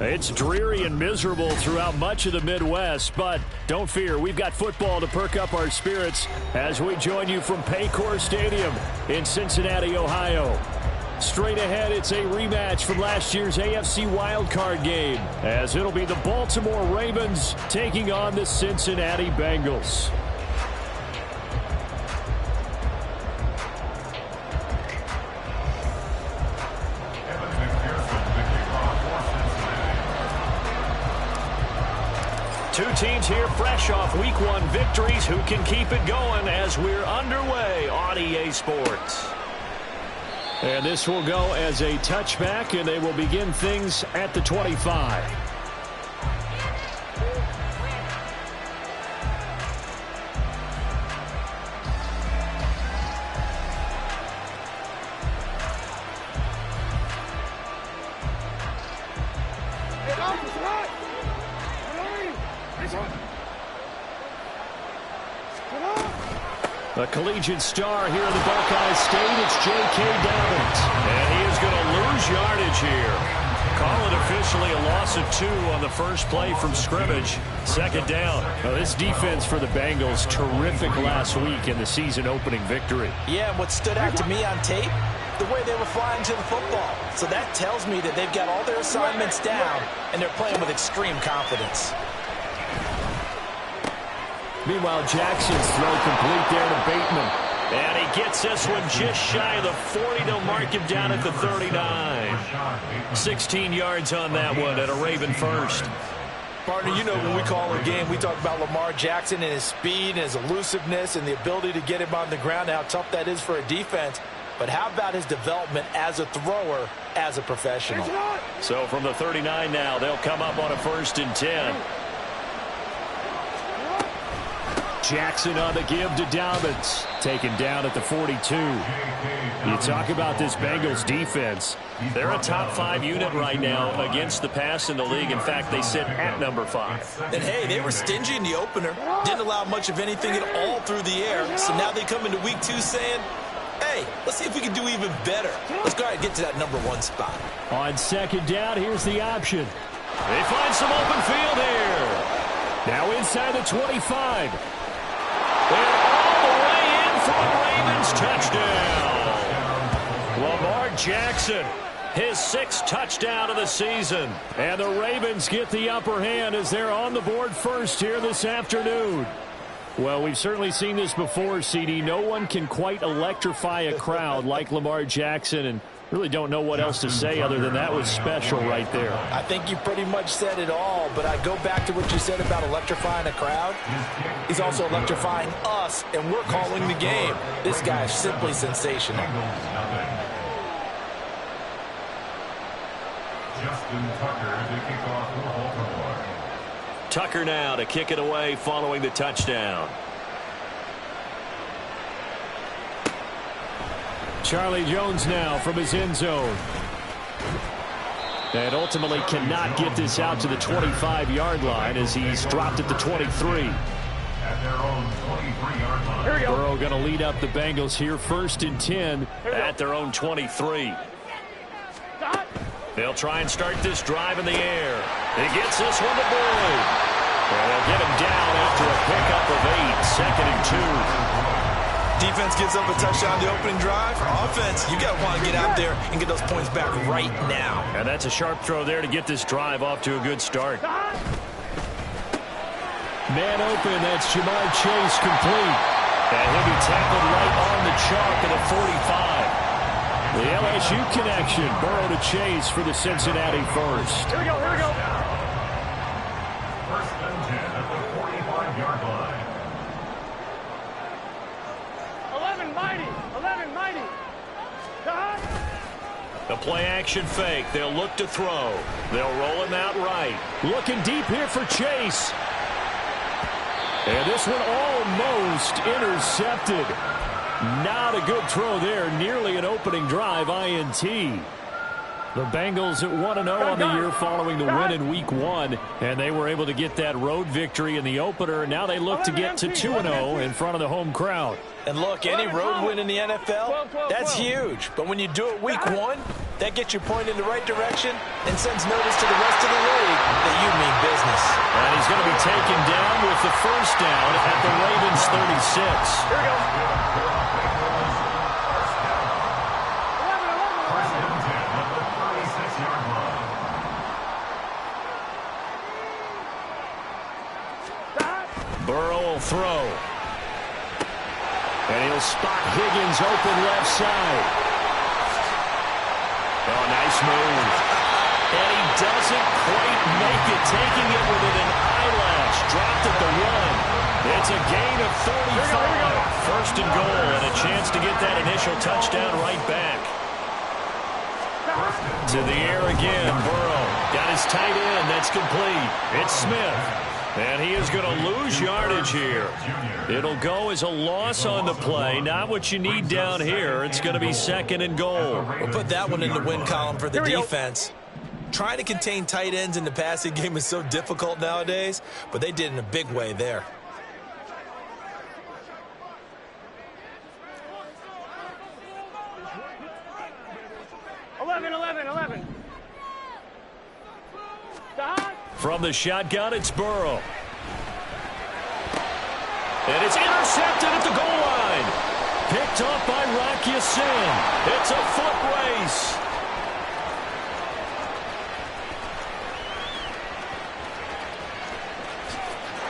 It's dreary and miserable throughout much of the Midwest, but don't fear, we've got football to perk up our spirits as we join you from Paycor Stadium in Cincinnati, Ohio. Straight ahead, it's a rematch from last year's AFC wildcard game, as it'll be the Baltimore Ravens taking on the Cincinnati Bengals. Two teams here fresh off Week 1 victories. Who can keep it going as we're underway on EA Sports? And this will go as a touchback, and they will begin things at the 25. The collegiate star here in the Buckeye State, it's J.K. Dobbins. And he is going to lose yardage here. Call it officially a loss of 2 on the first play from scrimmage. Second down. Now, this defense for the Bengals, terrific last week in the season-opening victory. Yeah, and what stood out to me on tape, the way they were flying to the football. So that tells me that they've got all their assignments down, and they're playing with extreme confidence. Meanwhile, Jackson's throw complete there to Bateman. And he gets this one just shy of the 40. They'll mark him down at the 39. 16 yards on that one at a Raven first. Partner, you know when we call a game, we talk about Lamar Jackson and his speed and his elusiveness and the ability to get him on the ground, how tough that is for a defense. But how about his development as a thrower, as a professional? So from the 39 now, they'll come up on a 1st and 10. Jackson on the give to Dobbins. Taken down at the 42. You talk about this Bengals defense. They're a top 5 unit right now against the pass in the league. In fact, they sit at number 5. And hey, they were stingy in the opener. Didn't allow much of anything at all through the air. So now they come into week 2 saying, hey, let's see if we can do even better. Let's go ahead and get to that number 1 spot. On second down, here's the option. They find some open field here. Now inside the 25. And all the way in for a Ravens touchdown. Lamar Jackson, his 6th touchdown of the season. And the Ravens get the upper hand as they're on the board first here this afternoon. Well, we've certainly seen this before, CD. No one can quite electrify a crowd like Lamar Jackson, and really don't know what else to say other than that was special right there. I think you pretty much said it all, but I go back to what you said about electrifying a crowd. He's also electrifying us, and we're calling the game. This guy is simply sensational. Tucker now to kick it away following the touchdown. Charlie Jones now from his end zone. And ultimately cannot get this out to the 25-yard line as he's dropped at the 23. Burrow going to lead up the Bengals here 1st and 10 at their own 23. They'll try and start this drive in the air. He gets this one to Boyd. And they'll get him down after a pickup of 8, 2nd and 2. Defense gives up a touchdown the opening drive. For offense, you got to want to get out there and get those points back right now. And that's a sharp throw there to get this drive off to a good start. Man open, that's Jamar Chase complete. And he'll be tackled right on the chalk at a 45. The LSU connection, Burrow to Chase for the Cincinnati first. Here we go, here we go. 1st and 10 at the 45-yard line. 11 mighty. The play action fake. They'll look to throw. They'll roll him out right. Looking deep here for Chase. And this one almost intercepted. Not a good throw there. Nearly an opening drive INT. The Bengals at 1-0 on the year following the win in Week 1. And they were able to get that road victory in the opener. Now they look to get to 2-0 in front of the home crowd. And look, any road win in the NFL, that's huge. But when you do it Week 1, That gets you pointed in the right direction and sends notice to the rest of the league that you mean business. And he's going to be taken down with the first down at the Ravens 36. Here we go. Burrow will throw. And he'll spot Higgins open left side. Oh, nice move. And he doesn't quite make it, taking it within an eyelash. Dropped at the 1. It's a gain of 35. First and goal, and a chance to get that initial touchdown right back. To the air again, Burrow. Got his tight end, that's complete. It's Smith. And he is going to lose yardage here. It'll go as a loss on the play. Not what you need down here. It's going to be second and goal. We'll put that one in the win column for the defense. Trying to contain tight ends in the passing game is so difficult nowadays, but they did in a big way there. From the shotgun, it's Burrow. And it's intercepted at the goal line. Picked off by Rock Ya-Sin. It's a foot race.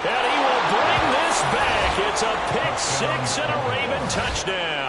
And he will bring this back. It's a pick six and a Raven touchdown.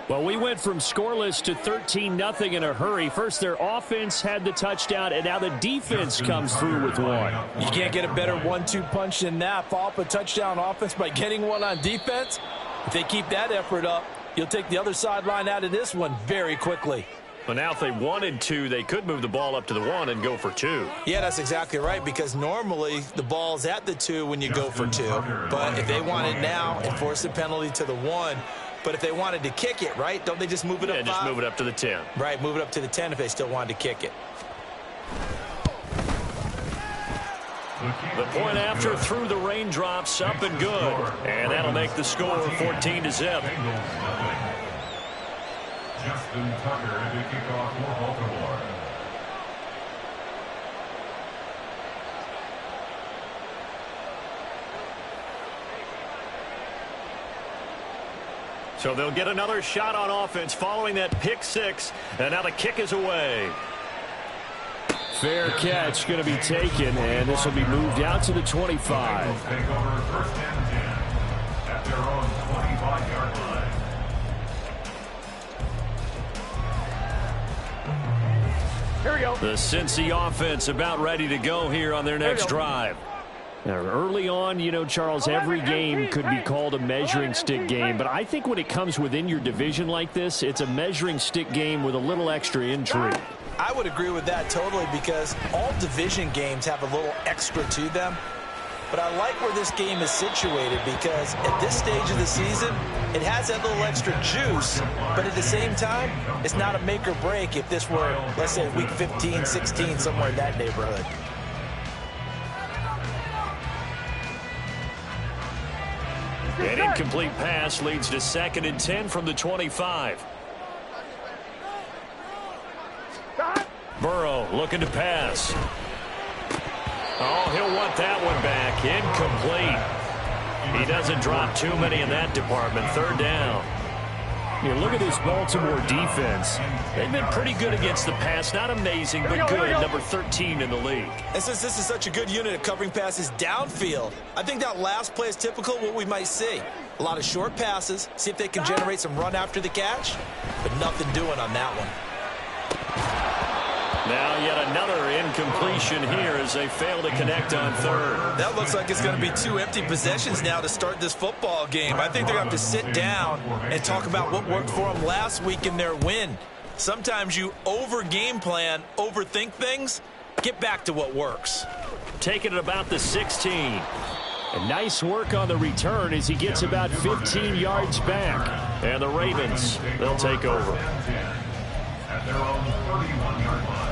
Well, we went from scoreless to 13-0 in a hurry. First, their offense had the touchdown, and now the defense comes through with one. You can't get a better 1-2 punch than that. Follow up a touchdown offense by getting one on defense. If they keep that effort up, you'll take the other sideline out of this one very quickly. Well, now if they wanted to, they could move the ball up to the 1 and go for 2. Yeah, that's exactly right, because normally the ball's at the 2 when you go for 2. But if they want it now, enforce the penalty to the 1. But if they wanted to kick it, right, don't they just move it up 5? Yeah, just move it up to the 10. Right, move it up to the 10 if they still wanted to kick it. The point after through the raindrops, up and good. And that'll make the score 14-0. Justin Tucker to kick off for Baltimore. So they'll get another shot on offense following that pick six. And now the kick is away. Fair catch going to be taken, and this will be moved out to the 25. Take over first and 10 at their own 25-yard line. Here we go. The Cincy offense about ready to go here on their next drive. Now, early on, you know, Charles, every game could be called a measuring stick game, but I think when it comes within your division like this, it's a measuring stick game with a little extra intrigue. I would agree with that totally, because all division games have a little extra to them. But I like where this game is situated, because at this stage of the season, it has that little extra juice, but at the same time, it's not a make or break if this were, let's say, week 15, 16, somewhere in that neighborhood. An incomplete pass leads to 2nd and 10 from the 25. Burrow looking to pass. Oh, he'll want that one back. Incomplete. He doesn't drop too many in that department. 3rd down. You look at this Baltimore defense. They've been pretty good against the pass. Not amazing, but good. Number 13 in the league. And since this is such a good unit of covering passes downfield, I think that last play is typical of what we might see. A lot of short passes, see if they can generate some run after the catch, but nothing doing on that one. Now yet another incompletion here as they fail to connect on 3rd. That looks like it's going to be 2 empty possessions now to start this football game. I think they're going to have to sit down and talk about what worked for them last week in their win. Sometimes you over-game plan, overthink things, get back to what works. Taking it about the 16. And nice work on the return as he gets about 15 yards back. And the Ravens, they'll take over. At their own 31-yard line.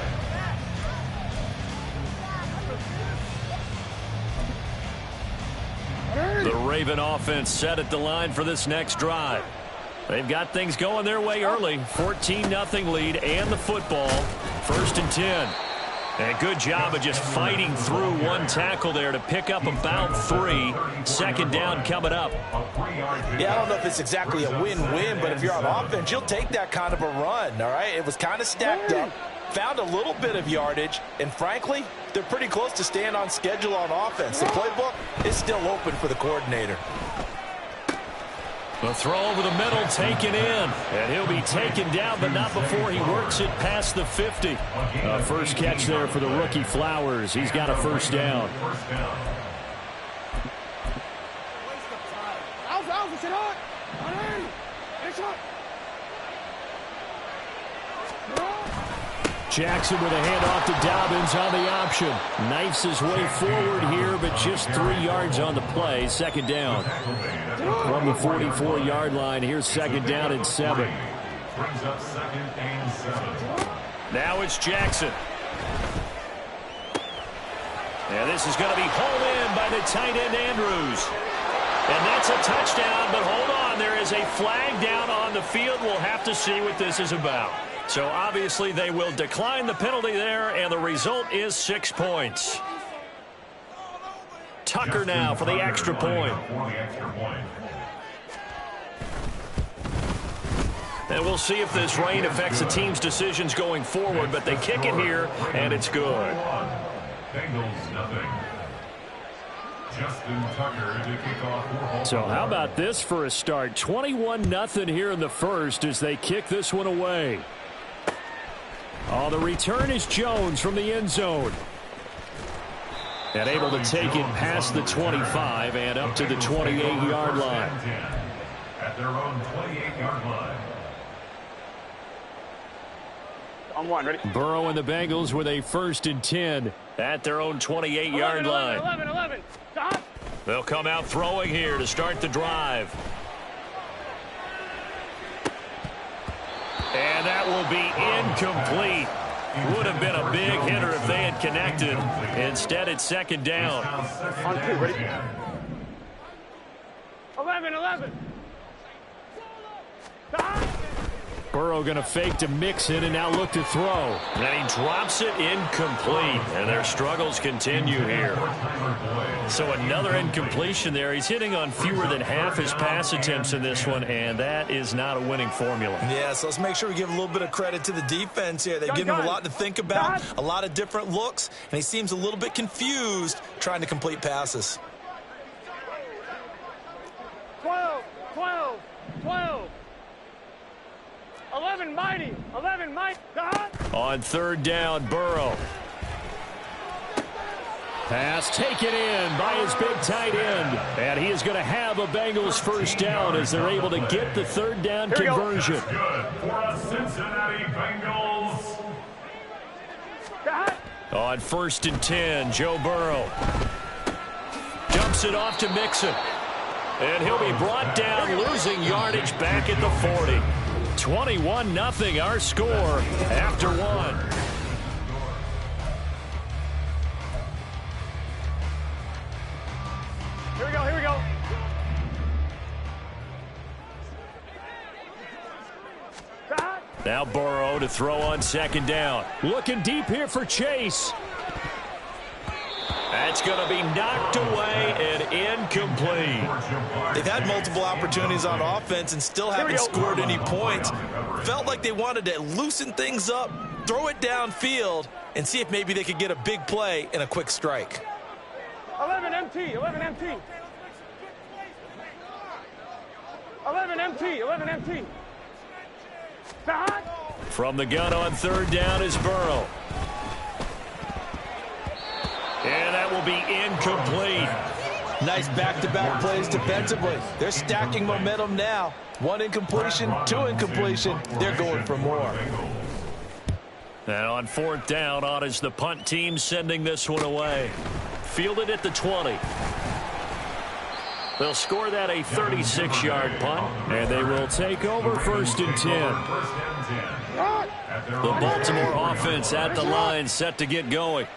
The Raven offense set at the line for this next drive. They've got things going their way early. 14-0 lead and the football. 1st and 10. And a good job of just fighting through one tackle there to pick up about 3. 2nd down coming up. Yeah, I don't know if it's exactly a win-win, but if you're on offense, you'll take that kind of a run, all right? It was kind of stacked up, found a little bit of yardage, and frankly, they're pretty close to staying on schedule on offense. The playbook is still open for the coordinator. The throw over the middle taken in. And he'll be taken down, but not before he works it past the 50. First catch there for the rookie Flowers. He's got a 1st down. Jackson with a handoff to Dobbins on the option. Knifes his way forward here, but just 3 yards on the play. 2nd down. From the 44-yard line, here's 2nd down and 7. Now it's Jackson. And this is going to be hauled in by the tight end Andrews. And that's a touchdown, but hold on. There is a flag down on the field. We'll have to see what this is about. So obviously they will decline the penalty there, and the result is 6 points. Tucker now for the extra point. And we'll see if this rain affects the team's decisions going forward, but they kick it here, and it's good. Bengals nothing. Justin Tucker to kick off. So how about this for a start? 21-0 here in the first as they kick this one away. Oh, the return is Jones from the end zone. And able to take it past the 25 and up to the 28-yard line. At their own 28-yard line. On 1, ready? Burrow and the Bengals with a 1st and 10 at their own 28-yard line. 11. Stop. They'll come out throwing here to start the drive. And that will be incomplete. Would have been a big hitter if they had connected. Instead, it's 2nd down. On 2, ready? 11. Stop. Burrow going to fake to Mixon and now look to throw. And then he drops it incomplete. And their struggles continue here. So another incompletion there. He's hitting on fewer than half his pass attempts in this one, and that is not a winning formula. Yeah, so let's make sure we give a little bit of credit to the defense here. They've given him a lot to think about, a lot of different looks, and he seems a little bit confused trying to complete passes. 12. 11 mighty. Stop. On 3rd down, Burrow. Pass taken in by his big tight end. And he is going to have a Bengals 1st down as they're able to get the 3rd down conversion. Good for us Cincinnati Bengals. On 1st and 10, Joe Burrow. Dumps it off to Mixon. And he'll be brought down, losing yardage back at the 40. 21-0 our score after 1. Here we go. Stop. Now Burrow to throw on 2nd down. Looking deep here for Chase. That's going to be knocked away and incomplete. They've had multiple opportunities on offense and still haven't scored any points. Felt like they wanted to loosen things up, throw it downfield, and see if maybe they could get a big play and a quick strike. 11 MT. 11 MT. Stop. From the gun on 3rd down is Burrow. And that will be incomplete. Nice back-to-back plays defensively. They're stacking momentum now. 1 incompletion, 2 incompletion. They're going for more. And on 4th down, on is the punt team sending this one away. Fielded at the 20. They'll score that a 36-yard punt, and they will take over 1st and 10. The Baltimore offense at the line set to get going.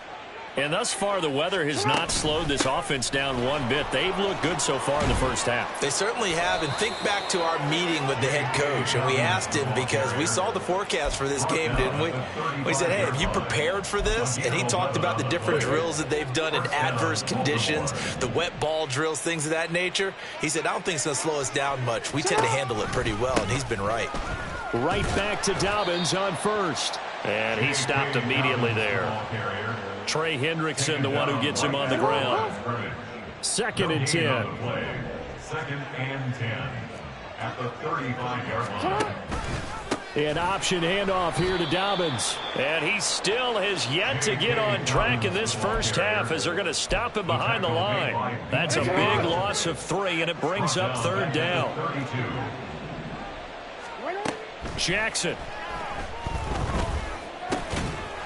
And thus far, the weather has not slowed this offense down one bit. They've looked good so far in the first half. They certainly have. And think back to our meeting with the head coach. And we asked him, because we saw the forecast for this game, didn't we? We said, hey, have you prepared for this? And he talked about the different drills that they've done in adverse conditions, the wet ball drills, things of that nature. He said, I don't think it's going to slow us down much. We tend to handle it pretty well, and he's been right. Right back to Dobbins on first. And he stopped immediately there. Trey Hendrickson, the one who gets him on the ground. 2nd and 10. 2nd and 10 at the 35-yard line. An option handoff here to Dobbins. And he still has yet to get on track in this first half as they're going to stop him behind the line. That's a big loss of 3, and it brings up 3rd down. Jackson.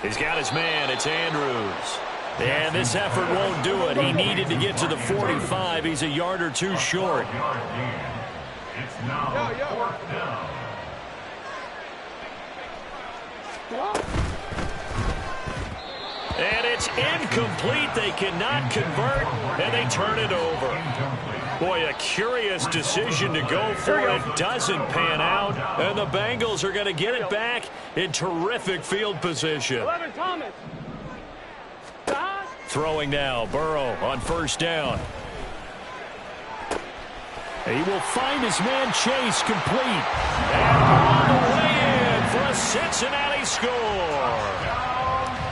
He's got his man. It's Andrews. And this effort won't do it. He needed to get to the 45. He's a yard or two short. It's now 4th down. And it's incomplete. They cannot convert, and they turn it over. Boy, a curious decision to go for it. Doesn't pan out, and the Bengals are going to get it back in terrific field position. 11 Thomas. Throwing now, Burrow on 1st down. He will find his man Chase complete. And all the way in for a Cincinnati score.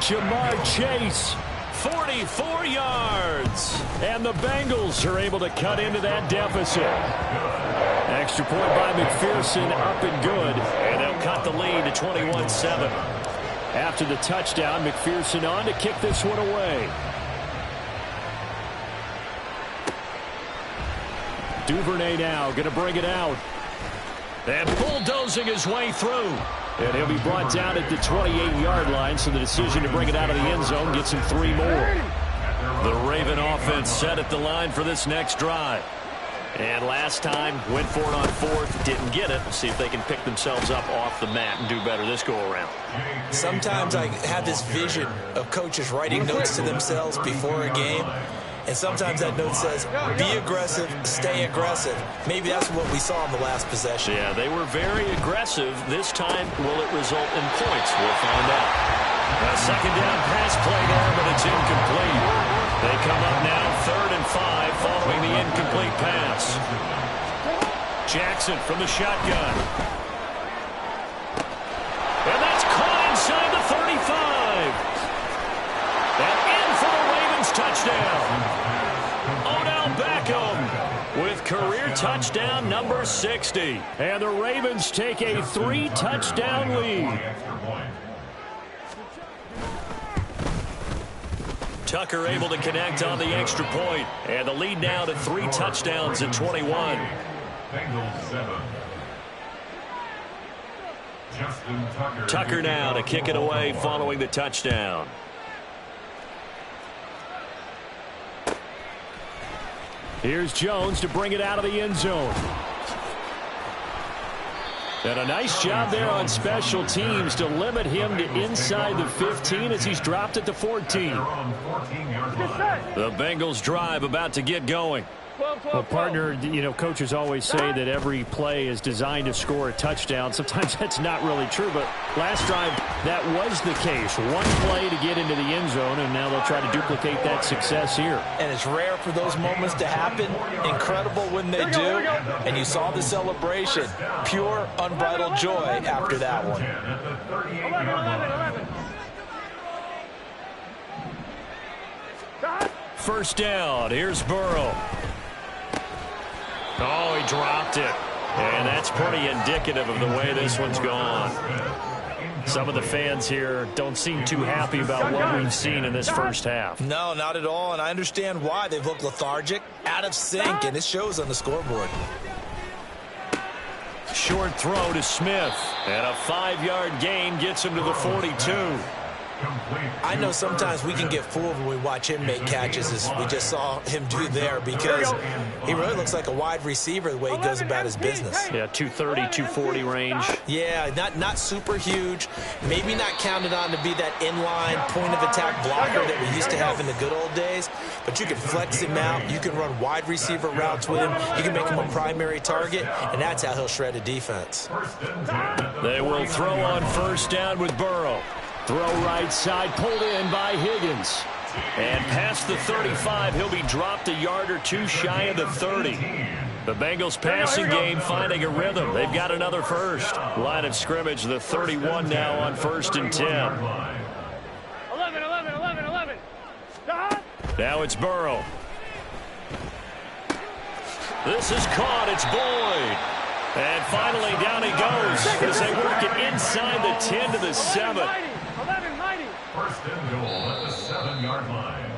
Jamar Chase, 44 yards. And the Bengals are able to cut into that deficit. Extra point by McPherson, up and good. And they'll cut the lead to 21-7. After the touchdown, McPherson on to kick this one away. Duvernay now going to bring it out. And bulldozing his way through. And he'll be brought down at the 28-yard line, so the decision to bring it out of the end zone gets him 3 more. The Raven offense set at the line for this next drive. And last time, went for it on 4th, didn't get it. See if they can pick themselves up off the mat and do better this go-around. Sometimes I have this vision of coaches writing notes to themselves before a game. And sometimes that note says, be aggressive, stay aggressive. Maybe that's what we saw in the last possession. Yeah, they were very aggressive. This time, will it result in points? We'll find out. A 2nd down pass play there, but it's incomplete. They come up now 3rd and 5 following the incomplete pass. Jackson from the shotgun. And that's caught inside the 35. And in for the Ravens touchdown. Odell Beckham with career touchdown number 60. And the Ravens take a 3-touchdown lead. Tucker able to connect on the extra point. And the lead now to 3 touchdowns at 21. Bengals 7. Tucker now to kick it away following the touchdown. Here's Jones to bring it out of the end zone. And a nice job there on special teams to limit him to inside the 15 as he's dropped at the 14. The Bengals drive about to get going. Well, partner, coaches always say that every play is designed to score a touchdown. Sometimes that's not really true, but last drive, that was the case. One play to get into the end zone, and now they'll try to duplicate that success here. And it's rare for those moments to happen. Incredible when they do. And you saw the celebration. Pure, unbridled joy after that one. 11. 1st down. Here's Burrow. Oh, he dropped it. And that's pretty indicative of the way this one's gone. Some of the fans here don't seem too happy about what we've seen in this first half. No, not at all. And I understand why. They've looked lethargic, out of sync, and it shows on the scoreboard. Short throw to Smith. And a 5-yard gain gets him to the 42. I know sometimes we can get fooled when we watch him make catches, as we just saw him do there, because he really looks like a wide receiver the way he goes about his business. Yeah, 230, 240 range. Yeah, not super huge. Maybe not counted on to be that inline point-of-attack blocker that we used to have in the good old days, but you can flex him out. You can run wide receiver routes with him. You can make him a primary target, and that's how he'll shred a defense. They will throw on first down with Burrow. Throw right side, pulled in by Higgins. And past the 35, he'll be dropped a yard or two shy of the 30. The Bengals passing game finding a rhythm. They've got another first. Line of scrimmage, the 31 now on 1st and 10. 11. Now it's Burrow. This is caught. It's Boyd. And finally down he goes as they work it inside the 10 to the 7. 11. First and goal at the 7-yard line.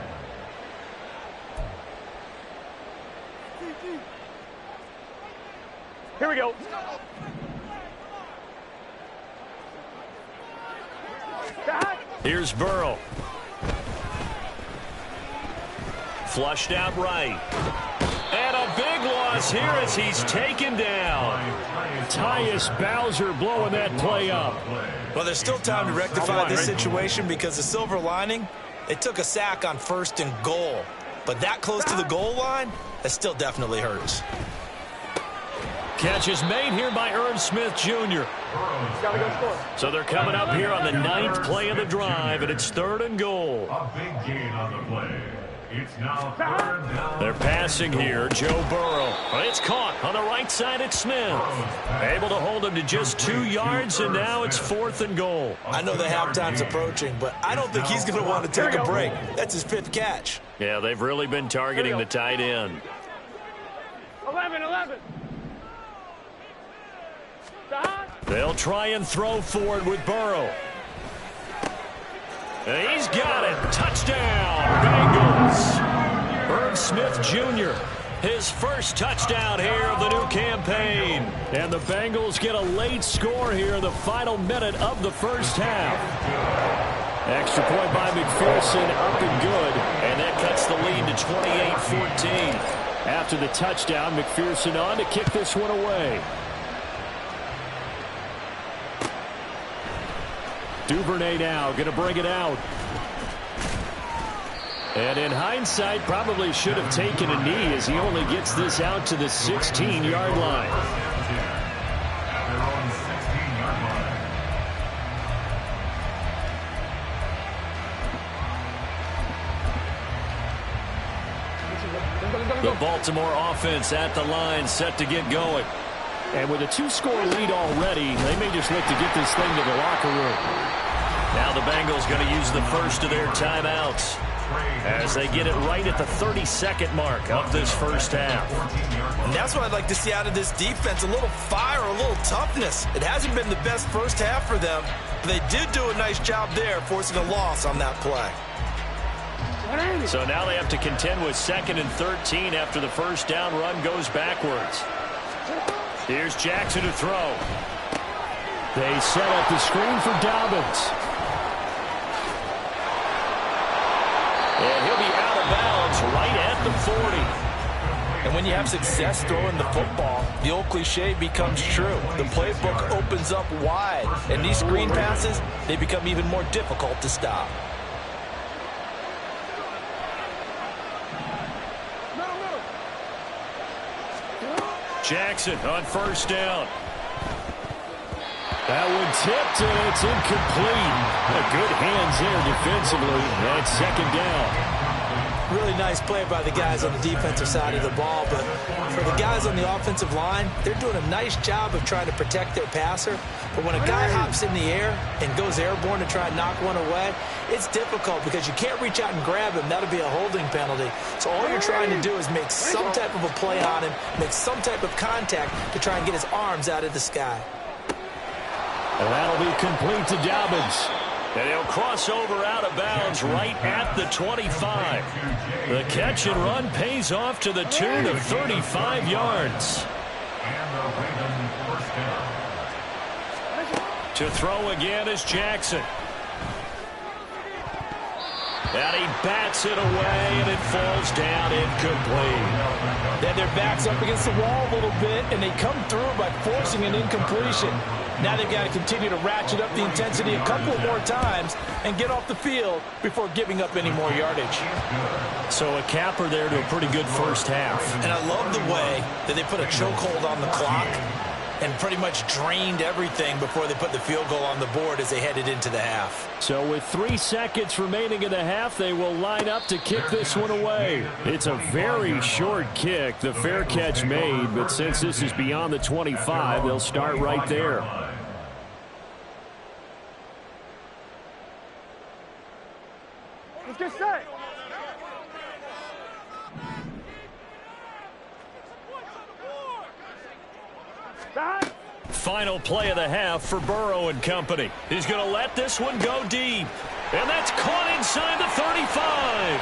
Here we go. Here's Burrow. Flushed out right. And a big loss here as he's taken down. Tyus Bowser blowing that play up. Well, there's still time to rectify this situation because the silver lining, they took a sack on 1st and goal. But that close to the goal line, that still definitely hurts. Catch is made here by Irv Smith Jr. Gotta go score. So they're coming up here on the 9th play of the drive, and it's 3rd and goal. A big gain on the play. It's now 3rd down. They're passing here, Joe Burrow. It's caught on the right side at Smith. Able to hold him to just 2 yards, and now it's 4th and goal. I know the halftime's approaching, but I don't think he's going to want to take a break. That's his 5th catch. Yeah, they've really been targeting the tight end. 11. They'll try and throw forward with Burrow. And he's got it. Touchdown, Bengals. Irv Smith Jr., his first touchdown here of the new campaign. And the Bengals get a late score here in the final minute of the first half. Extra point by McPherson, up and good. And that cuts the lead to 28-14. After the touchdown, McPherson on to kick this one away. Duvernay now going to bring it out. And in hindsight, probably should have taken a knee as he only gets this out to the 16-yard line. At their own 16-yard line. The Baltimore offense at the line, set to get going. And with a 2-score lead already, they may just look to get this thing to the locker room. Now the Bengals going to use the first of their timeouts as they get it right at the 32nd mark of this first half. And that's what I'd like to see out of this defense, a little fire, a little toughness. It hasn't been the best first half for them, but they did do a nice job there, forcing a loss on that play. So now they have to contend with 2nd and 13 after the first down run goes backwards. Here's Jackson to throw. They set up the screen for Dobbins. And he'll be out of bounds right at the 40. And when you have success throwing the football, the old cliche becomes true. The playbook opens up wide, and these screen passes, they become even more difficult to stop. Jackson on first down. That one tipped, and it's incomplete. Good hands there defensively. That's 2nd down. Really nice play by the guys on the defensive side of the ball, but for the guys on the offensive line, they're doing a nice job of trying to protect their passer. But when a guy hops in the air and goes airborne to try and knock one away, it's difficult because you can't reach out and grab him. That'll be a holding penalty. So all you're trying to do is make some type of a play on him, make some type of contact to try and get his arms out of the sky. And that'll be complete to Dobbins. And he'll cross over out of bounds right at the 25. The catch and run pays off to the tune of 35 yards. And the Ravens first down. To throw again is Jackson. And he bats it away, and it falls down incomplete. Then their back's up against the wall a little bit, and they come through by forcing an incompletion. Now they've got to continue to ratchet up the intensity a couple more times and get off the field before giving up any more yardage. So a capper there to a pretty good first half. And I love the way that they put a chokehold on the clock and pretty much drained everything before they put the field goal on the board as they headed into the half. So with 3 seconds remaining in the half, they will line up to kick this one away. It's a very short kick. The fair catch made, but since this is beyond the 25, they'll start right there. Let's get set. Final play of the half for Burrow and company. He's going to let this one go deep. And that's caught inside the 35.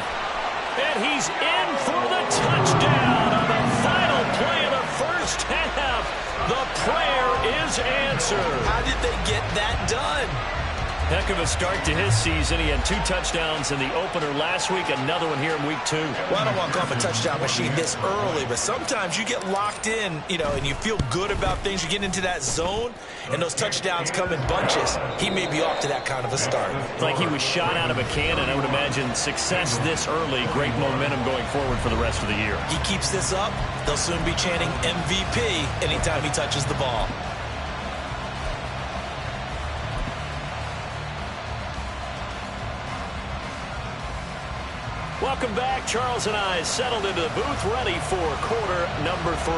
And he's in for the touchdown on the final play of the first half. The prayer is answered. How did they get that done? Heck of a start to his season. He had 2 touchdowns in the opener last week, another one here in week 2. Well, I don't want to call him a touchdown machine this early, but sometimes you get locked in, and you feel good about things. You get into that zone, and those touchdowns come in bunches. He may be off to that kind of a start. It's like he was shot out of a cannon. I would imagine success this early, great momentum going forward for the rest of the year. He keeps this up, they'll soon be chanting MVP anytime he touches the ball. Welcome back. Charles and I settled into the booth, ready for quarter number 3.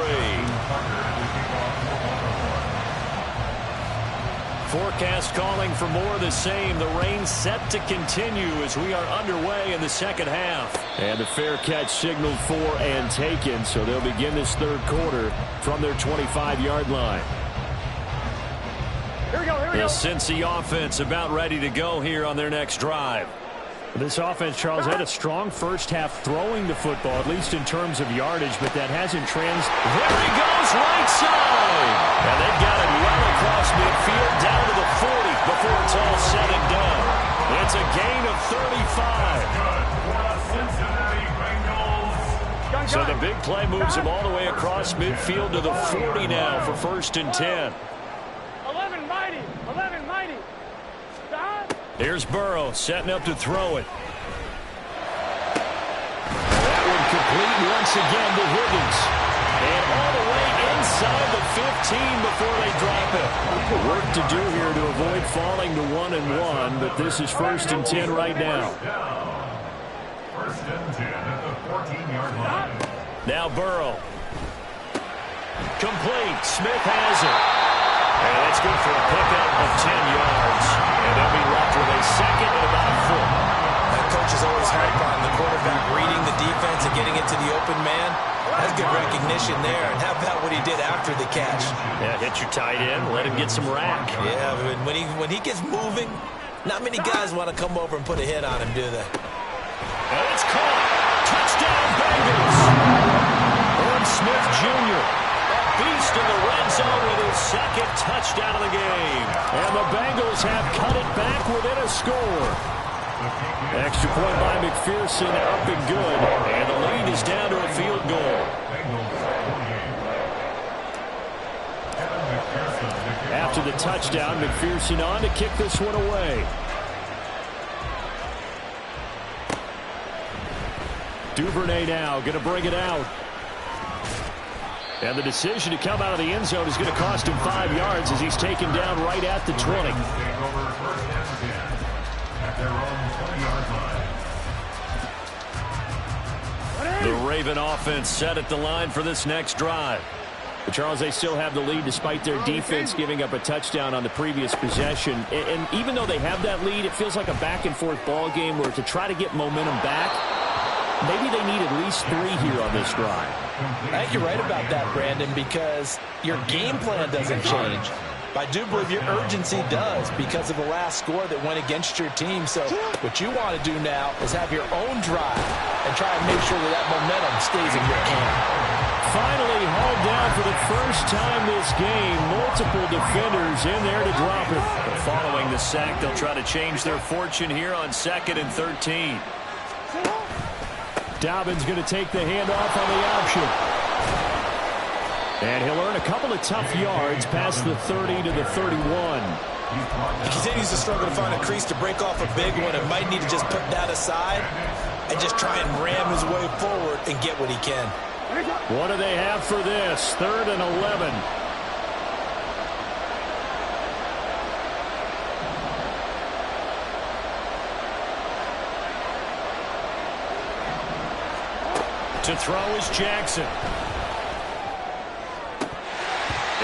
Forecast calling for more of the same. The rain set to continue as we are underway in the second half. And the fair catch signaled for and taken, so they'll begin this third quarter from their 25-yard line. Here we go, here we go. The Cincy offense about ready to go here on their next drive. This offense, Charles, had a strong first half throwing the football, at least in terms of yardage, but that hasn't There he goes, right side! And they've got it well across midfield, down to the 40 before it's all said and done. It's a gain of 35. So the big play moves him all the way across midfield to the 40 now for 1st and 10. 11 mighty, 11 mighty. Here's Burrow setting up to throw it. That one complete once again to Higgins. And all the way inside the 15 before they drop it. Work to do here to avoid falling to 1-1, but this is 1st and 10 right now. 1st and 10 at the 14-yard line. Now Burrow. Complete. Smith has it. And that's good for a pickup of 10 yards. And they'll be left with a second and about a foot. That coach is always hype on the quarterback reading the defense and getting it to the open man. That's good recognition there. And how about what he did after the catch? Yeah, hit your tight end, let him get some rack. Yeah, when he gets moving, not many guys want to come over and put a hit on him, do they? And it's caught. Touchdown, Bengals. Herb Smith Jr. beast in the red zone with his second touchdown of the game. And the Bengals have cut it back within a score. Extra point by McPherson, up and good. And the lead is down to a field goal. After the touchdown, McPherson on to kick this one away. Duvernay now going to bring it out. And the decision to come out of the end zone is going to cost him 5 yards as he's taken down right at the 20. The Raven offense set at the line for this next drive. But Charles, they still have the lead despite their defense giving up a touchdown on the previous possession. And even though they have that lead, it feels like a back-and-forth ball game where to try to get momentum back, maybe they need at least 3 here on this drive. I think you're right about that, Brandon, because your game plan doesn't change. I do believe your urgency does because of the last score that went against your team. So what you want to do now is have your own drive and try and make sure that that momentum stays in your camp. Finally hauled down for the first time this game. Multiple defenders in there to drop it. But following the sack, they'll try to change their fortune here on 2nd and 13. Dobbins going to take the handoff on the option. And he'll earn a couple of tough yards past the 30 to the 31. He continues to struggle to find a crease to break off a big one and might need to just put that aside and just try and ram his way forward and get what he can. What do they have for this? 3rd and 11. To throw is Jackson.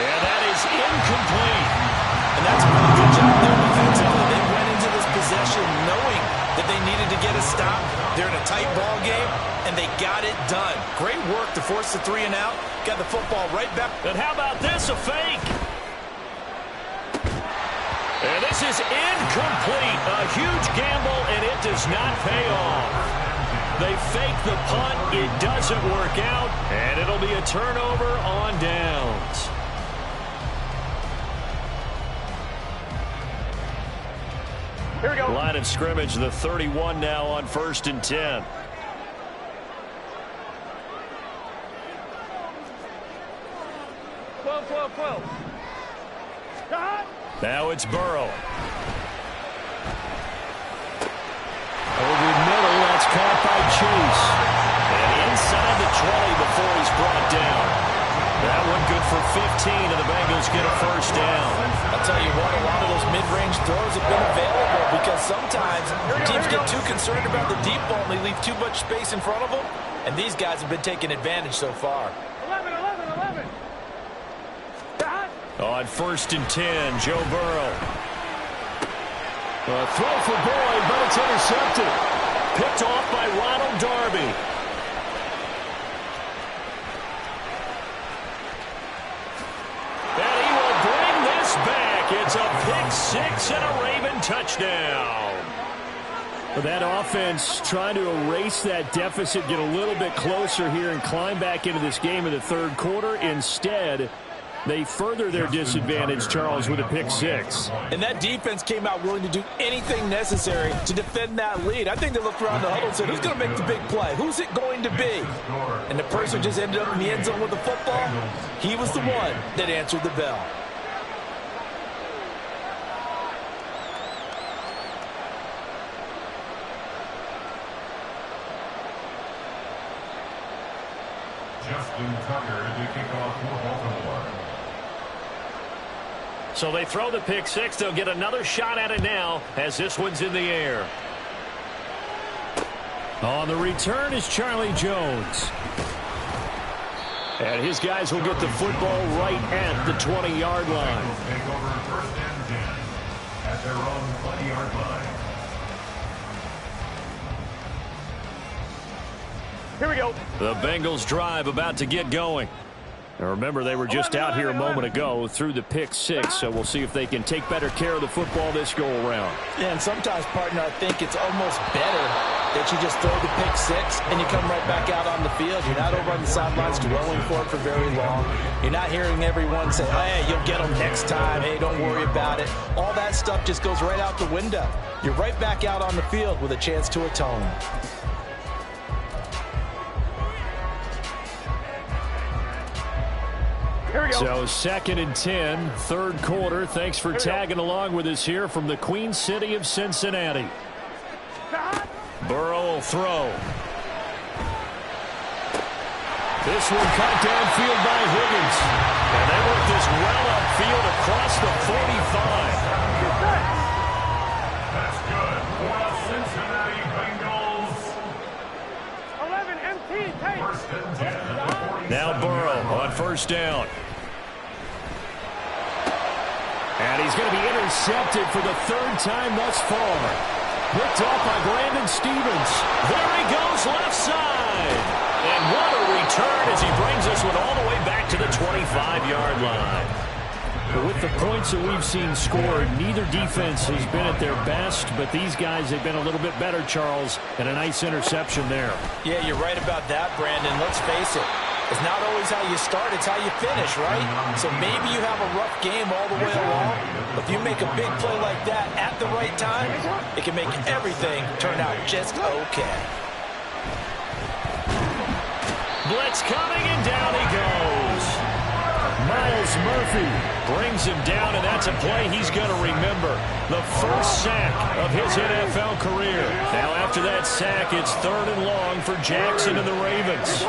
And that is incomplete. And that's a really good job there defensively. They went into this possession knowing that they needed to get a stop. They're in a tight ball game, and they got it done. Great work to force the 3 and out. Got the football right back. And how about this? A fake. And this is incomplete. A huge gamble, and it does not pay off. They fake the punt. It doesn't work out, and it'll be a turnover on downs. Here we go. Line of scrimmage, the 31 now on 1st and 10. Now it's Burrow. Over the middle, that's caught by Chase. And inside the 20 before he's brought down. That one good for 15, and the Bengals get a 1st down. I'll tell you what, a lot of those mid-range throws have been available because sometimes teams get too concerned about the deep ball and they leave too much space in front of them, and these guys have been taking advantage so far. 11. On 1st and 10, Joe Burrow. A throw for Boyd, but it's intercepted. Picked off by Ronald Darby. And he will bring this back. It's a pick 6 and a Raven touchdown. That offense trying to erase that deficit, get a little bit closer here and climb back into this game in the 3rd quarter. Instead, they further their disadvantage, Charles, with a pick 6. And that defense came out willing to do anything necessary to defend that lead. I think they looked around the huddle and said, who's going to make the big play? Who's it going to be? And the person just ended up in the end zone with the football. He was the one that answered the bell. Justin Tucker to kick off for Baltimore. So they throw the pick 6. They'll get another shot at it now as this one's in the air. On the return is Charlie Jones. And his guys will get the football right at the 20-yard line. Take over 1st and 10 at their own 20-yard line. Here we go. The Bengals drive about to get going. Now remember, they were just out here a moment ago through the pick 6, so we'll see if they can take better care of the football this go-around. Yeah, and sometimes, partner, I think it's almost better that you just throw the pick 6 and you come right back out on the field. You're not over on the sidelines dwelling for it for very long. You're not hearing everyone say, hey, you'll get them next time. Hey, don't worry about it. All that stuff just goes right out the window. You're right back out on the field with a chance to atone. So 2nd and 10, 3rd quarter. Thanks for tagging along with us here from the Queen City of Cincinnati. Burrow will throw. This one cut downfield by Higgins. And they work this well upfield across the 45. That's good for the Cincinnati Bengals. 11 MT, take. 1st and 10 at the 47. Now Burrow on 1st down. And he's going to be intercepted for the 3rd time thus far. Picked off by Brandon Stevens. There he goes left side. And what a return as he brings this one all the way back to the 25-yard line. But with the points that we've seen scored, neither defense has been at their best, but these guys have been a little bit better, Charles, and a nice interception there. Yeah, you're right about that, Brandon. Let's face it. It's not always how you start, it's how you finish, right? So maybe you have a rough game all the way along, but if you make a big play like that at the right time, it can make everything turn out just okay. blitz coming, and down he goes. Miles Murphy brings him down, and that's a play he's going to remember. The first sack of his NFL career. Now after that sack, it's 3rd and long for Jackson and the Ravens.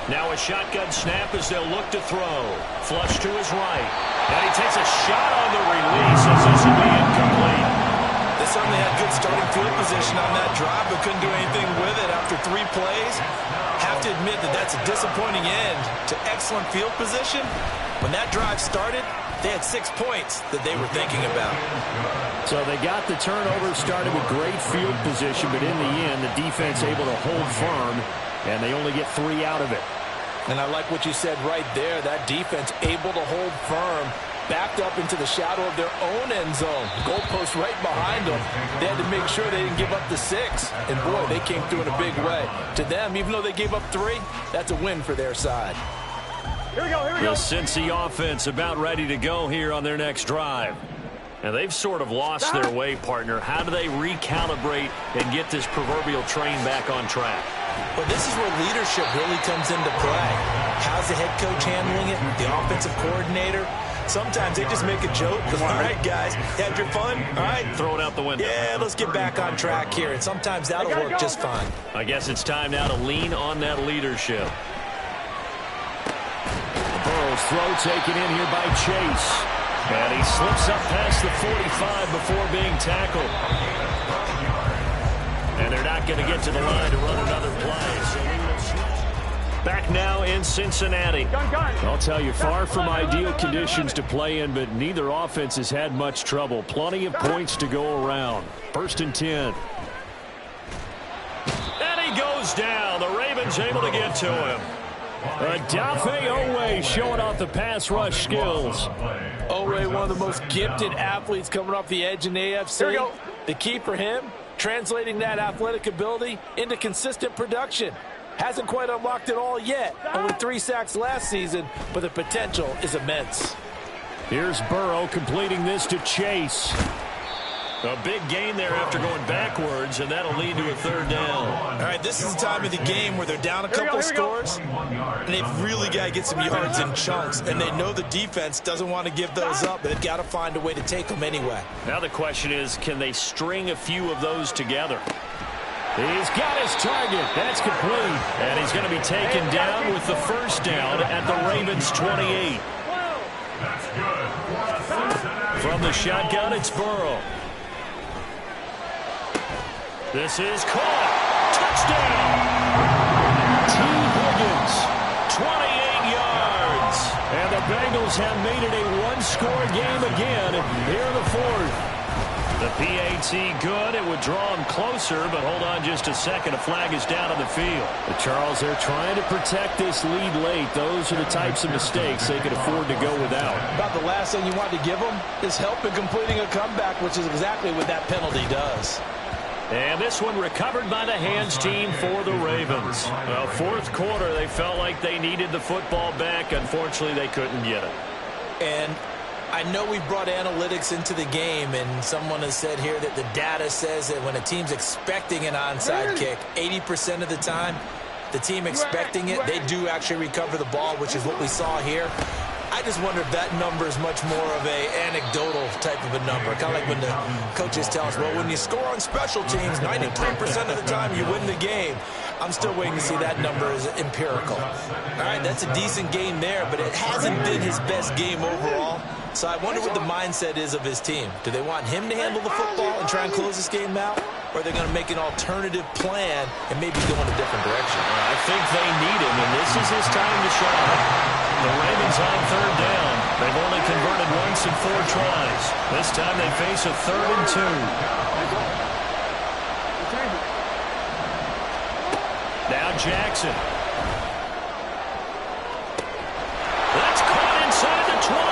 Now a shotgun snap as they'll look to throw. Flush to his right. And he takes a shot on the release as this will be incomplete. They certainly had good starting field position on that drive, but couldn't do anything with it after 3 plays. Have to admit that that's a disappointing end to excellent field position. When that drive started, they had 6 points that they were thinking about. So they got the turnover started with great field position, but in the end, the defense able to hold firm, and they only get 3 out of it. And I like what you said right there. That defense able to hold firm, backed up into the shadow of their own end zone. Goalpost right behind them. They had to make sure they didn't give up the 6. And, boy, they came through in a big way. To them, even though they gave up 3, that's a win for their side. Here we go, here we go. The Cincy offense about ready to go here on their next drive. And they've sort of lost their way, partner. How do they recalibrate and get this proverbial train back on track? Well, this is where leadership really comes into play. How's the head coach handling it? The offensive coordinator? Sometimes they just make a joke. All right, guys, had your fun? All right. Throw it out the window. Yeah, let's get back on track here. And sometimes that'll work just fine. I guess it's time now to lean on that leadership. Burrow's throw taken in here by Chase. And he slips up past the 45 before being tackled. And they're not going to get to the line to run another play. So we will switch. Back now in Cincinnati. I'll tell you, far from ideal conditions to play in, but neither offense has had much trouble. Plenty of points to go around. 1st and 10. And he goes down. The Ravens able to get to him. Adafe Owe showing off the pass rush skills. Owe, one of the most gifted athletes coming off the edge in the AFC. Here we go. The key for him, translating that athletic ability into consistent production. Hasn't quite unlocked it all yet. Only 3 sacks last season, but the potential is immense. Here's Burrow completing this to Chase. A big gain there after going backwards, and that'll lead to a 3rd down. All right, this is the time of the game where they're down a couple scores, and they've really got to get some yards in chunks, and they know the defense doesn't want to give those up, but they've got to find a way to take them anyway. Now the question is, can they string a few of those together? He's got his target. That's complete. And he's going to be taken down with the 1st down at the Ravens 28. That's good. From the shotgun, it's Burrow. This is caught. Touchdown. T. Higgins, 28 yards. And the Bengals have made it a 1-score game again here in the 4th. The PAT good. It would draw him closer, but hold on just a second. A flag is down on the field. But Charles, they're trying to protect this lead late. Those are the types of mistakes they could afford to go without. About the last thing you want to give them is help in completing a comeback, which is exactly what that penalty does. And this one recovered by the hands team for the Ravens. Well, 4th quarter, they felt like they needed the football back. Unfortunately, they couldn't get it. And I know we brought analytics into the game, and someone has said here that the data says that when a team's expecting an onside kick, 80% of the time, the team expecting it, they do actually recover the ball, which is what we saw here. I just wonder if that number is much more of a anecdotal type of a number. Kind of like when the coaches tell us, well, when you score on special teams, 93% of the time you win the game. I'm still waiting to see that number is empirical. All right, that's a decent game there, but it hasn't been his best game overall. So I wonder what the mindset is of his team. Do they want him to handle the football and try and close this game out? Or are they going to make an alternative plan and maybe go in a different direction? I think they need him, and this is his time to shine. The Ravens on 3rd down. They've only converted once in 4 tries. This time they face a 3rd and 2. Now Jackson. That's caught inside the 20.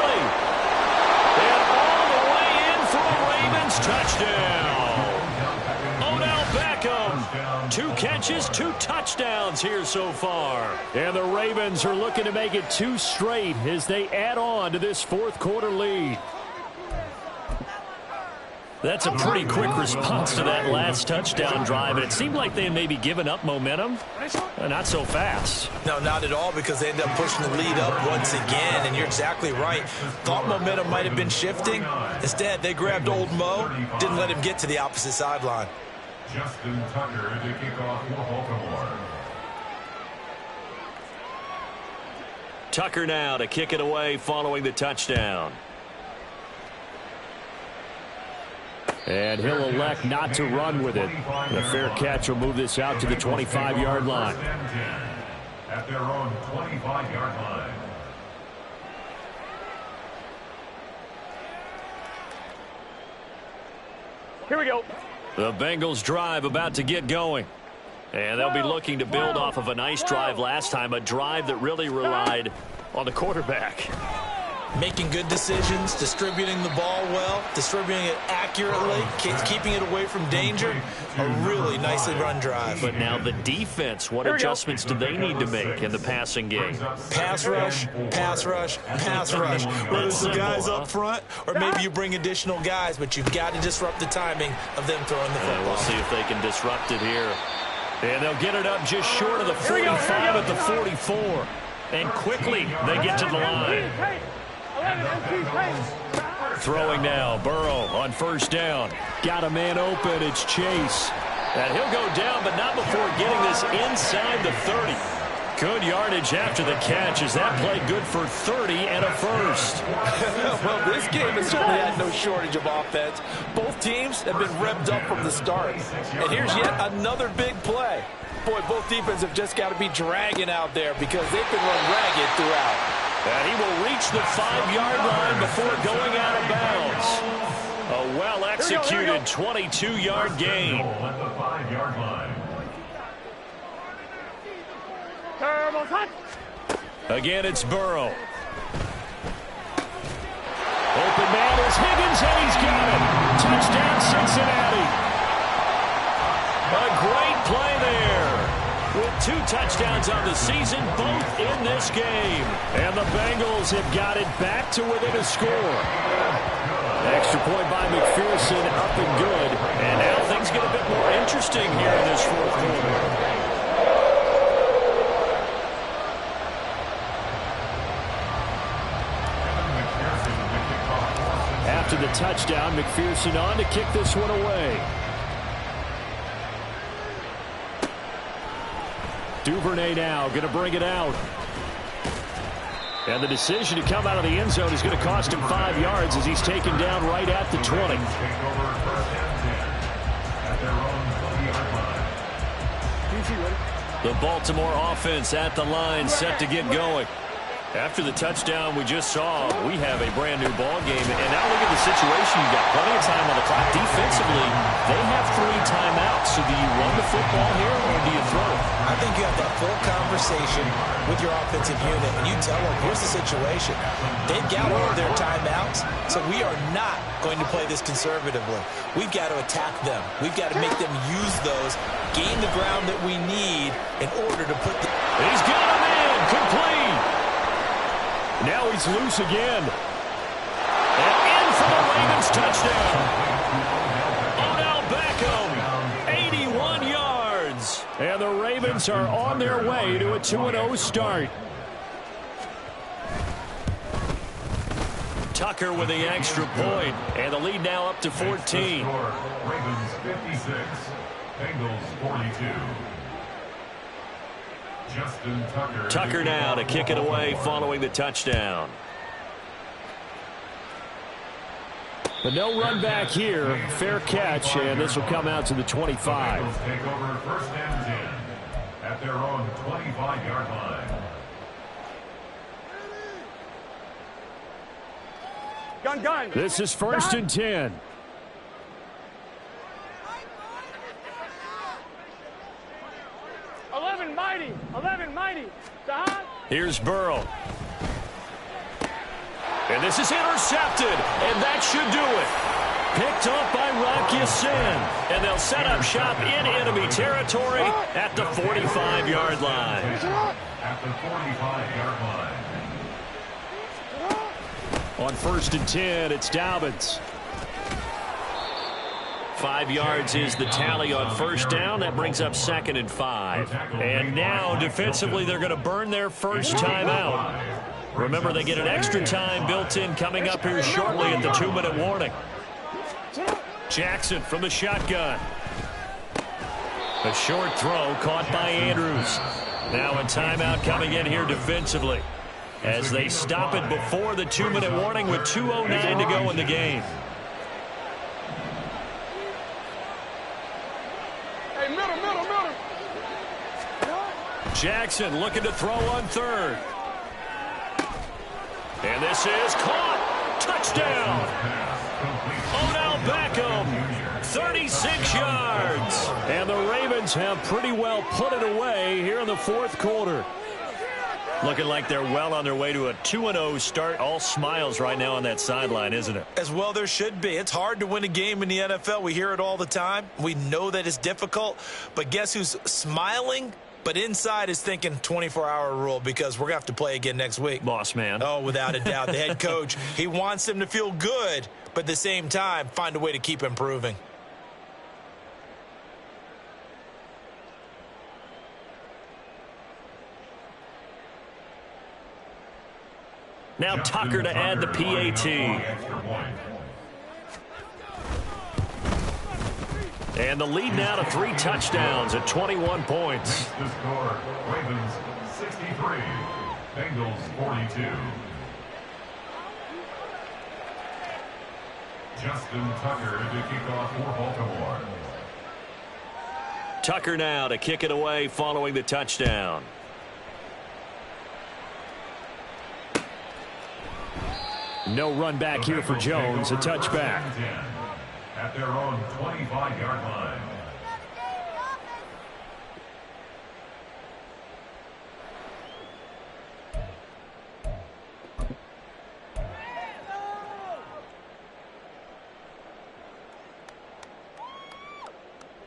And all the way in for a Ravens touchdown. Odell Beckham. 2 catches, 2 touchdowns here so far. And the Ravens are looking to make it 2 straight as they add on to this 4th quarter lead. That's a pretty quick response to that last touchdown drive, and it seemed like they had maybe given up momentum. Not so fast. No, not at all, because they ended up pushing the lead up once again, and you're exactly right. Thought momentum might have been shifting. Instead, they grabbed old Mo, didn't let him get to the opposite sideline. Justin Tucker to kick off for Baltimore. Tucker now to kick it away following the touchdown. And he'll elect not to run with it. The fair catch will move this out to the 25-yard line. At their own 25-yard line. Here we go. The Bengals drive about to get going. And they'll be looking to build off of a nice drive last time, a drive that really relied on the quarterback. Making good decisions, distributing the ball well, distributing it accurately, keeping it away from danger. A really nicely run drive. But now the defense, what adjustments do they need to make in the passing game? Pass rush, pass rush, pass rush. Whether it's the guys up front or maybe you bring additional guys, but you've got to disrupt the timing of them throwing the football. We'll see if they can disrupt it here. And they'll get it up just short of the 45 at the 44. And quickly they get to the line. Throwing now, Burrow on first down. Got a man open, it's Chase. And he'll go down, but not before getting this inside the 30. Good yardage after the catch. Is that play good for 30 and a first? Well, this game has certainly had no shortage of offense. Both teams have been revved up from the start. And here's yet another big play. Boy, both defenses have just got to be dragging out there because they've been run ragged throughout. And he will reach the 5-yard line before going out of bounds. A well-executed 22-yard gain. At the 5-yard line. Again, it's Burrow. Open man is Higgins, and he's got it. Touchdown, Cincinnati. A great play there. With 2 touchdowns on the season, both in this game. And the Bengals have got it back to within a score. Extra point by McPherson, up and good. And now things get a bit more interesting here in this fourth quarter. After the touchdown, McPherson on to kick this one away. Duvernay now going to bring it out. And the decision to come out of the end zone is going to cost him 5 yards as he's taken down right at the 20. The Baltimore offense at the line, set to get going. After the touchdown we just saw, we have a brand new ball game. And now look at the situation. You've got plenty of time on the clock. Defensively, they have 3 timeouts. So do you run the football here or do you throw it? I think you have that full conversation with your offensive unit, and you tell them, here's the situation. They've got all of their timeouts, so we are not going to play this conservatively. We've got to attack them. We've got to make them use those, gain the ground that we need in order to put the... He's got him in, complete. Now he's loose again. And in for the Ravens touchdown. Odell Beckham, 81 yards. And the Ravens are on their way to a 2-0 start. Tucker with the extra point, and the lead now up to 14. Ravens 56, Bengals 42. Justin Tucker now to kick it away following the touchdown. But no run back here. Fair catch, and this will come out to the 25. Bengals take over first and 10 at their own 25-yard line. Gun. This is first and 10. Mighty. Here's Burrow. And this is intercepted, and that should do it. Picked off by Rock Ya-Sin, and they'll set up shop in enemy territory at the 45-yard line. At the 45-yard line. On first and 10, it's Dobbins. 5 yards is the tally on first down. That brings up 2nd and 5. And now, defensively, they're going to burn their first timeout. Remember, they get an extra time built in coming up here shortly at the 2-minute warning. Jackson from the shotgun. A short throw caught by Andrews. Now a timeout coming in here defensively as they stop it before the 2-minute warning with 2:09 to go in the game. Hey, middle. Jackson looking to throw on 3rd. And this is caught. Touchdown. Odell Beckham, 36 yards. And the Ravens have pretty well put it away here in the 4th quarter. Looking like they're well on their way to a 2-0 start. All smiles right now on that sideline, isn't it? As well there should be. It's hard to win a game in the NFL. We hear it all the time. We know that it's difficult. But guess who's smiling? But inside is thinking 24-hour rule because we're going to have to play again next week. Boss man. Oh, without a doubt. The head coach, he wants them to feel good, but at the same time, find a way to keep improving. Now Tucker to add the PAT. And the lead now to 3 touchdowns at 21 points. The score, Ravens 63, Bengals 42. Justin Tucker to kick off for Baltimore. Tucker now to kick it away following the touchdown. No run back here for Jones, a touchback. At their own 25-yard line.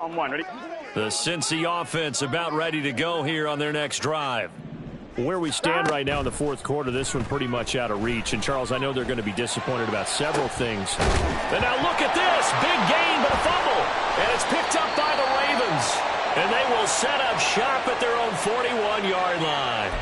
On 1, ready? The Cincy offense about ready to go here on their next drive. Where we stand right now in the 4th quarter, this one pretty much out of reach. And, Charles, I know they're going to be disappointed about several things. And now look at this. Big gain, but a fumble. And it's picked up by the Ravens. And they will set up shop at their own 41-yard line.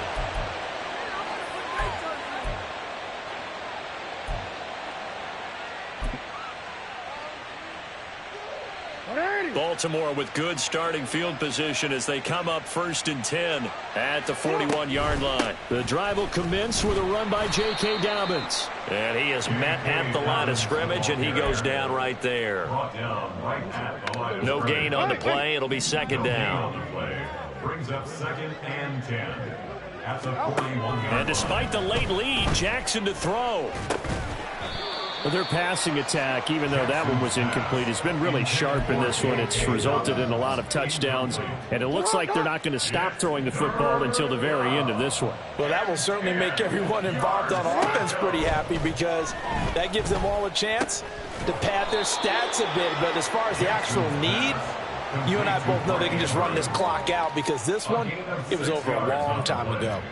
Baltimore with good starting field position as they come up 1st and 10 at the 41-yard line. The drive will commence with a run by J.K. Dobbins. And he is met at the line of scrimmage, and he goes down right there. No gain on the play. It'll be 2nd down. Brings up 2nd and 10. At the 41-yard And despite the late lead, Jackson to throw. Their passing attack, even though that one was incomplete, has been really sharp in this one. It's resulted in a lot of touchdowns, and it looks like they're not going to stop throwing the football until the very end of this one. Well, that will certainly make everyone involved on offense pretty happy because that gives them all a chance to pad their stats a bit. But as far as the actual need, you and I both know they can just run this clock out because this one, it was over a long time ago.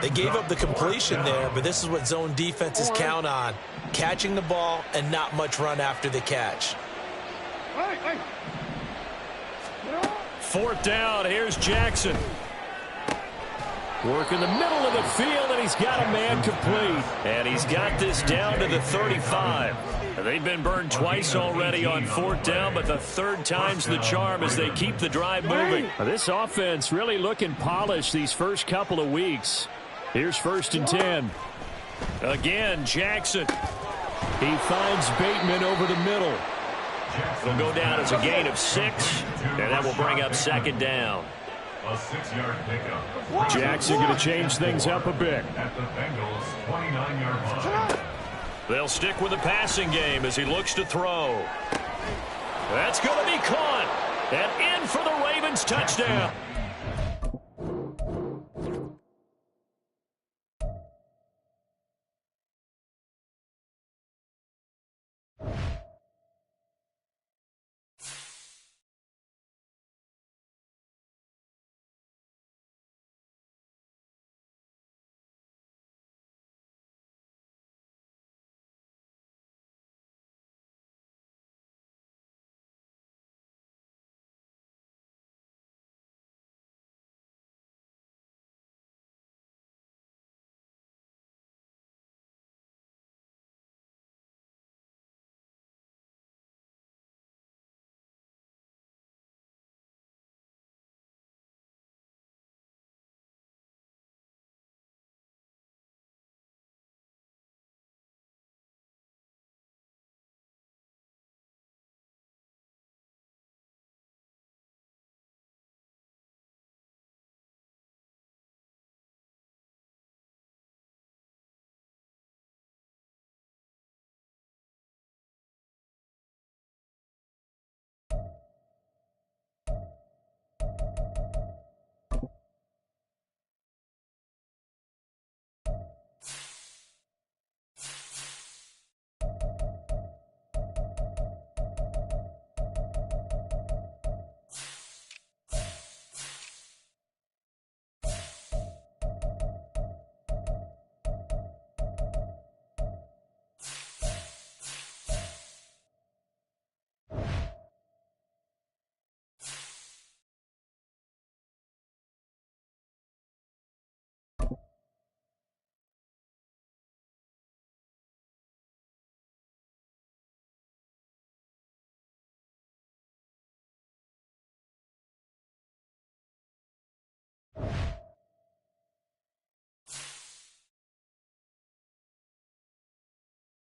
They gave up the completion there, but this is what zone defenses count on. Catching the ball and not much run after the catch. 4th down, here's Jackson. Work in the middle of the field, and he's got a man complete. And he's got this down to the 35. They've been burned twice already on 4th down, but the 3rd time's the charm as they keep the drive moving. This offense really looking polished these first couple of weeks. Here's 1st and 10. Again, Jackson. He finds Bateman over the middle. It'll go down as a gain of 6, and that will bring up 2nd down. A 6-yard pickup. Jackson going to change things up a bit. At the Bengals 29-yard line. They'll stick with the passing game as he looks to throw. That's going to be caught. And in for the Ravens touchdown.